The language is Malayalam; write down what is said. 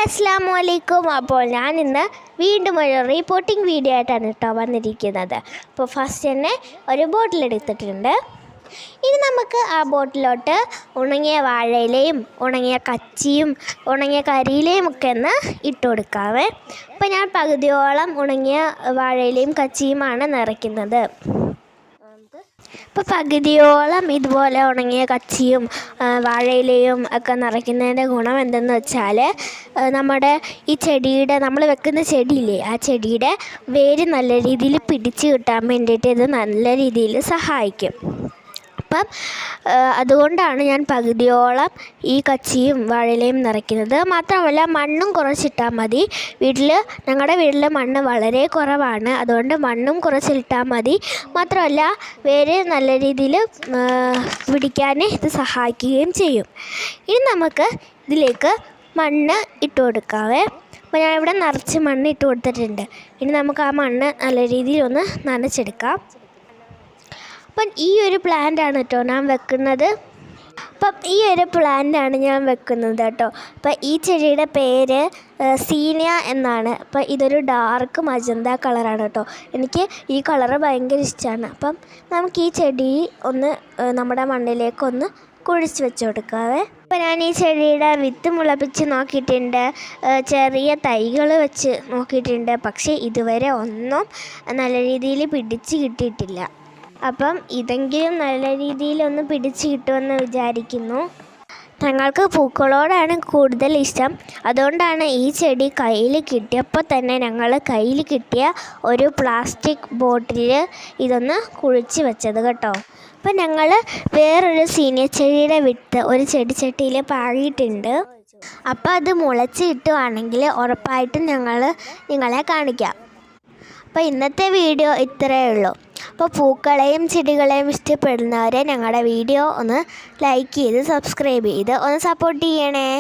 അസ്സലാമു അലൈക്കും. അപ്പോൾ ഞാൻ ഇന്ന് വീണ്ടും ഒരു റിപ്പോർട്ടിംഗ് വീഡിയോ ആയിട്ടാണ് വന്നിരിക്കുന്നത്. അപ്പോൾ ഫസ്റ്റ് തന്നെ ഒരു ബോട്ടിലെടുത്തിട്ടുണ്ട്. ഇനി നമുക്ക് ആ ബോട്ടിലോട്ട് ഉണങ്ങിയ വാഴയിലയും ഉണങ്ങിയ കച്ചിയും ഉണങ്ങിയ കരിയിലയും ഒക്കെ ഒന്ന് ഇട്ട് കൊടുക്കാവേ. അപ്പോൾ ഞാൻ പകുതിയോളം ഉണങ്ങിയ വാഴയിലയും കച്ചിയുമാണ് നിറയ്ക്കുന്നത്. ഇപ്പോൾ പകുതിയോളം ഇതുപോലെ ഉണങ്ങിയ കച്ചിയും വാഴയിലയും ഒക്കെ നിറയ്ക്കുന്നതിൻ്റെ ഗുണം എന്തെന്ന് വെച്ചാൽ നമ്മുടെ ഈ ചെടിയുടെ നമ്മൾ വെക്കുന്ന ചെടിയില്ലേ, ആ ചെടിയുടെ വേര് നല്ല രീതിയിൽ പിടിച്ച് കിട്ടാൻ വേണ്ടിയിട്ട് ഇത് നല്ല രീതിയിൽ സഹായിക്കും. അപ്പം അതുകൊണ്ടാണ് ഞാൻ പകുതിയോളം ഈ കച്ചിയും വാഴയിലയും നിറയ്ക്കുന്നത്. മാത്രമല്ല മണ്ണും കുറച്ചിട്ടാൽ മതി. ഞങ്ങളുടെ വീട്ടിൽ മണ്ണ് വളരെ കുറവാണ്, അതുകൊണ്ട് മണ്ണും കുറച്ചിട്ടാൽ മതി. മാത്രമല്ല വേര് നല്ല രീതിയിൽ പിടിക്കാൻ ഇത് സഹായിക്കുകയും ചെയ്യും. ഇനി നമുക്ക് ഇതിലേക്ക് മണ്ണ് ഇട്ട് കൊടുക്കാവേ. അപ്പോൾ ഞാനിവിടെ നിറച്ച് മണ്ണ് ഇട്ട് കൊടുത്തിട്ടുണ്ട്. ഇനി നമുക്ക് ആ മണ്ണ് നല്ല രീതിയിൽ ഒന്ന് നനച്ചെടുക്കാം. അപ്പം ഈ ഒരു പ്ലാന്റാണ് കേട്ടോ ഞാൻ വെക്കുന്നത്. അപ്പം ഈ ചെടിയുടെ പേര് സീനിയ എന്നാണ്. അപ്പം ഇതൊരു ഡാർക്ക് മജന്ത കളറാണ് കേട്ടോ. എനിക്ക് ഈ കളറ് ഭയങ്കര ഇഷ്ടമാണ്. അപ്പം നമുക്ക് ഈ ചെടി ഒന്ന് നമ്മുടെ മണ്ണിലേക്കൊന്ന് കുഴിച്ച് വെച്ച് കൊടുക്കാവേ. അപ്പോൾ ഞാൻ ഈ ചെടിയുടെ വിത്ത് മുളപ്പിച്ച് നോക്കിയിട്ടുണ്ട്, ചെറിയ തൈകൾ വെച്ച് നോക്കിയിട്ടുണ്ട്. പക്ഷേ ഇതുവരെ ഒന്നും നല്ല രീതിയിൽ പിടിച്ച് കിട്ടിയിട്ടില്ല. അപ്പം ഇതെങ്കിലും നല്ല രീതിയിലൊന്ന് പിടിച്ച് കിട്ടുമെന്ന് വിചാരിക്കുന്നു. ഞങ്ങൾക്ക് പൂക്കളോടാണ് കൂടുതൽ ഇഷ്ടം. അതുകൊണ്ടാണ് ഈ ചെടി കയ്യിൽ കിട്ടിയപ്പോൾ തന്നെ ഞങ്ങൾ കയ്യിൽ കിട്ടിയ ഒരു പ്ലാസ്റ്റിക് ബോട്ടിൽ ഇതൊന്ന് കുഴിച്ച് വെച്ചത് കേട്ടോ. അപ്പം ഞങ്ങൾ വേറൊരു സീനിയ ചെടിയുടെ വിത്ത് ഒരു ചെടിച്ചട്ടിയിൽ പാകിയിട്ടുണ്ട്. അപ്പോൾ അത് മുളച്ച് കിട്ടുവാണെങ്കിൽ ഉറപ്പായിട്ടും ഞങ്ങൾ നിങ്ങളെ കാണിക്കാം. അപ്പോൾ ഇന്നത്തെ വീഡിയോ ഇത്രയേ ഉള്ളൂ. അപ്പോൾ പൂക്കളെയും ചെടികളെയും ഇഷ്ടപ്പെടുന്നവരെ ഞങ്ങളുടെ വീഡിയോ ഒന്ന് ലൈക്ക് ചെയ്ത് സബ്സ്ക്രൈബ് ചെയ്ത് ഒന്ന് സപ്പോർട്ട് ചെയ്യണേ.